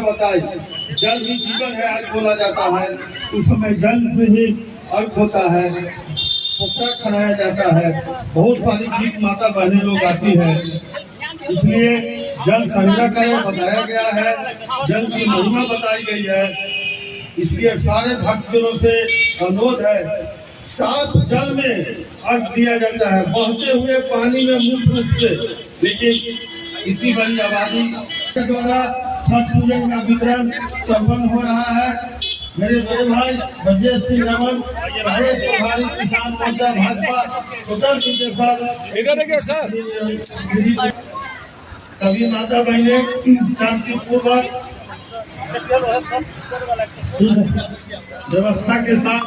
बताइए, जल ही जीवन है आज बोला जाता है। उस समय जल में ही अर्थ होता है, पोखरा खनाया जाता है, बहुत सारी गीत माता बहनें लोग आती है। इसलिए जल संग्रह का बताया गया है, जल की महिमा बताई गई है। इसलिए सारे भक्तजनों से अनुरोध है, साफ जल में अर्घ दिया जाता है, बहते हुए पानी में मुख्य रूप से। लेकिन इतनी बड़ी आबादी के द्वारा छठ पूजन का वितरण संपन्न हो रहा है। मेरे बड़े भाई ब्रजेश सिंह रमन, प्रभारी किसान मोर्चा भाजपा स्वतंत्र निदेशक, इधर देखिए सर, सभी माता बहने शांतिपूर्वक व्यवस्था के साथ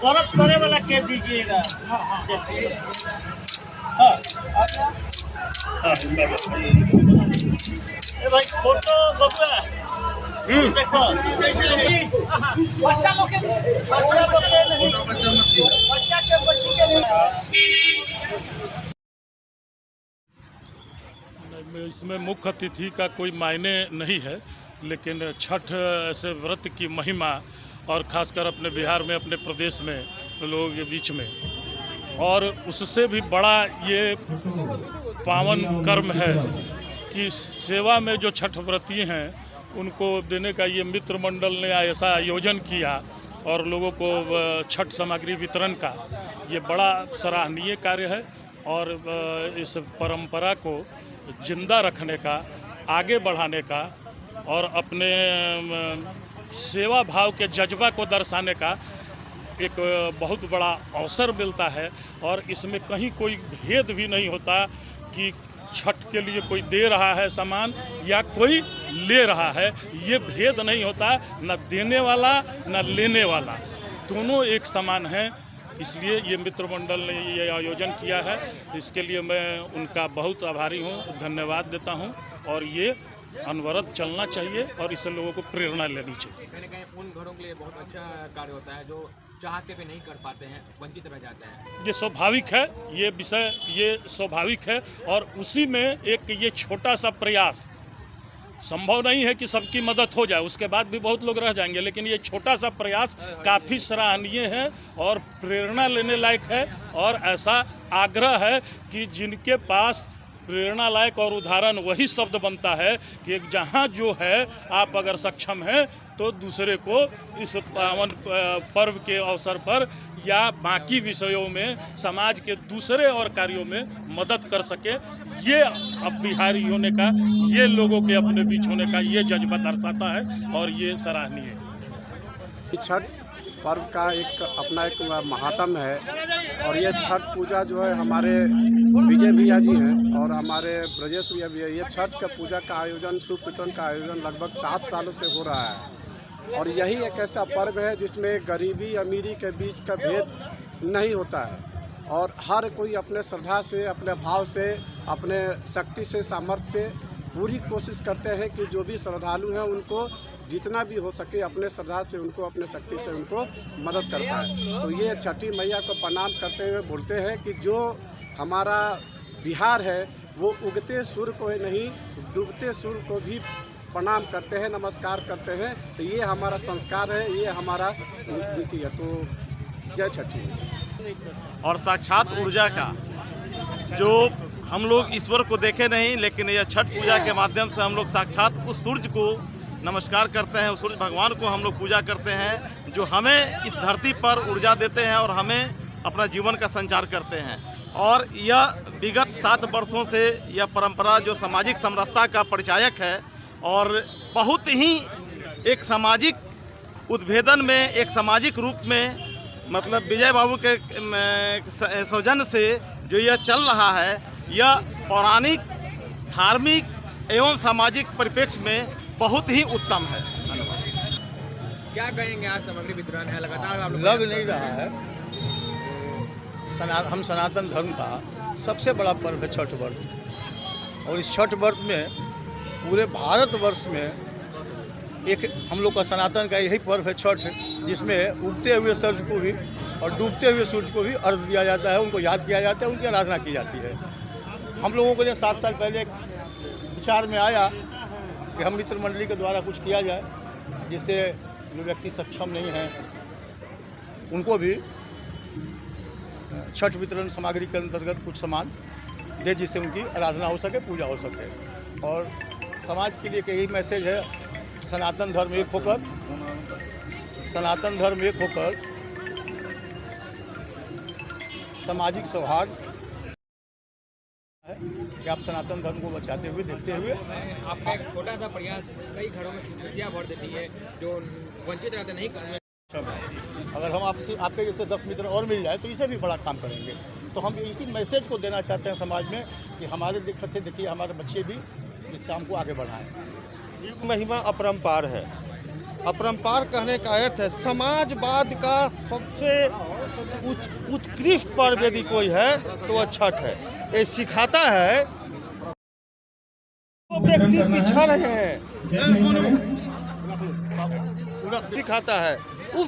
गौरव करे वाला कह दीजिएगा। भाई फोटो बबुआ देखो, बच्चा लोग के नहीं, बच्चा के बच्ची के नहीं। इसमें मुख्य अतिथि का कोई मायने नहीं है, लेकिन छठ ऐसे व्रत की महिमा और ख़ासकर अपने बिहार में, अपने प्रदेश में लोगों के बीच में, और उससे भी बड़ा ये पावन कर्म है कि सेवा में जो छठ व्रती हैं उनको देने का ये मित्र मंडल ने ऐसा आयोजन किया और लोगों को छठ सामग्री वितरण का ये बड़ा सराहनीय कार्य है। और इस परंपरा को जिंदा रखने का, आगे बढ़ाने का और अपने सेवा भाव के जज्बा को दर्शाने का एक बहुत बड़ा अवसर मिलता है। और इसमें कहीं कोई भेद भी नहीं होता कि छठ के लिए कोई दे रहा है सामान या कोई ले रहा है, ये भेद नहीं होता। न देने वाला न लेने वाला, दोनों एक समान हैं। इसलिए ये मित्र मंडल ने ये आयोजन किया है, इसके लिए मैं उनका बहुत आभारी हूँ, धन्यवाद देता हूँ। और ये अनवरत चलना चाहिए और इससे लोगों को प्रेरणा लेनी चाहिए। कहीं ना कहीं उन घरों के लिए बहुत अच्छा कार्य होता है जो चाहते भी नहीं कर पाते हैं, वंचित रह जाते हैं। ये स्वाभाविक है, ये विषय ये स्वाभाविक है। और उसी में एक ये छोटा सा प्रयास, संभव नहीं है कि सबकी मदद हो जाए, उसके बाद भी बहुत लोग रह जाएंगे, लेकिन ये छोटा सा प्रयास काफ़ी सराहनीय है और प्रेरणा लेने लायक है। और ऐसा आग्रह है कि जिनके पास प्रेरणा लायक और उदाहरण वही शब्द बनता है कि जहाँ जो है आप अगर सक्षम हैं तो दूसरे को इस पावन पर्व के अवसर पर या बाकी विषयों में समाज के दूसरे और कार्यों में मदद कर सके। ये अब बिहारी होने का, ये लोगों के अपने बीच होने का ये जज्बा दर्शाता है और ये सराहनीय है। छठ पर्व का एक अपना एक महात्म है और ये छठ पूजा जो है हमारे विजय भैया जी हैं और हमारे ब्रजेश भैया भी है। ये छठ का पूजा का आयोजन, सुवितरण का आयोजन लगभग 7 सालों से हो रहा है। और यही एक ऐसा पर्व है जिसमें गरीबी अमीरी के बीच का भेद नहीं होता है और हर कोई अपने श्रद्धा से, अपने भाव से, अपने शक्ति से, सामर्थ्य से पूरी कोशिश करते हैं कि जो भी श्रद्धालु हैं उनको जितना भी हो सके अपने श्रद्धा से उनको, अपने शक्ति से उनको मदद कर पाए। तो ये छठी मैया को प्रणाम करते हुए बोलते हैं कि जो हमारा बिहार है वो उगते सूर्य को ही नहीं, डूबते सूर्य को भी प्रणाम करते हैं, नमस्कार करते हैं। तो ये हमारा संस्कार है, ये हमारा नीति है। तो जय छठी। और साक्षात ऊर्जा का जो हम लोग ईश्वर को देखे नहीं, लेकिन यह छठ पूजा के माध्यम से हम लोग साक्षात उस सूर्य को नमस्कार करते हैं, उस सूर्य भगवान को हम लोग पूजा करते हैं जो हमें इस धरती पर ऊर्जा देते हैं और हमें अपना जीवन का संचार करते हैं। और यह विगत 7 वर्षों से यह परंपरा जो सामाजिक समरसता का परिचायक है और बहुत ही एक सामाजिक उद्भेदन में, एक सामाजिक रूप में, मतलब विजय बाबू के सौजन्य से जो यह चल रहा है, यह पौराणिक, धार्मिक एवं सामाजिक परिप्रेक्ष्य में बहुत ही उत्तम है। क्या कहेंगे, आज सामग्री वितरण है लगातार आप लग नहीं रहा है। हम सनातन धर्म का सबसे बड़ा पर्व है छठ व्रत। और इस छठ व्रत में पूरे भारतवर्ष में एक हम लोग का सनातन का यही पर्व है छठ, जिसमें उगते हुए सूरज को भी और डूबते हुए सूरज को भी अर्घ दिया जाता है, उनको याद किया जाता है, उनकी आराधना की जाती है। हम लोगों को 7 साल पहले विचार में आया कि हम मित्र मंडली के द्वारा कुछ किया जाए, जिससे जो व्यक्ति सक्षम नहीं हैं उनको भी छठ वितरण सामग्री के अंतर्गत कुछ सामान दे, जिससे उनकी आराधना हो सके, पूजा हो सके। और समाज के लिए यही मैसेज है, सनातन धर्म एक होकर सामाजिक सौहार्द है कि आप सनातन धर्म को बचाते हुए, देखते हुए। आपका एक छोटा सा प्रयास कई घरों में खुशियाँ भर देती है, जो वंचित रहते नहीं करने। अगर हम आपके जैसे 10 मित्र और मिल जाए तो इसे भी बड़ा काम करेंगे। तो हम इसी मैसेज को देना चाहते हैं समाज में कि हमारे देखिए हमारे बच्चे भी इस काम को आगे बढ़ाएं। महिमा अपरंपार है। अपरंपार कहने का अर्थ है समाजवाद का सबसे उत्कृष्ट पर्व यदि कोई है तो वह छठ है। ये सिखाता है वो व्यक्ति पिछड़ रहे हैं, सिखाता है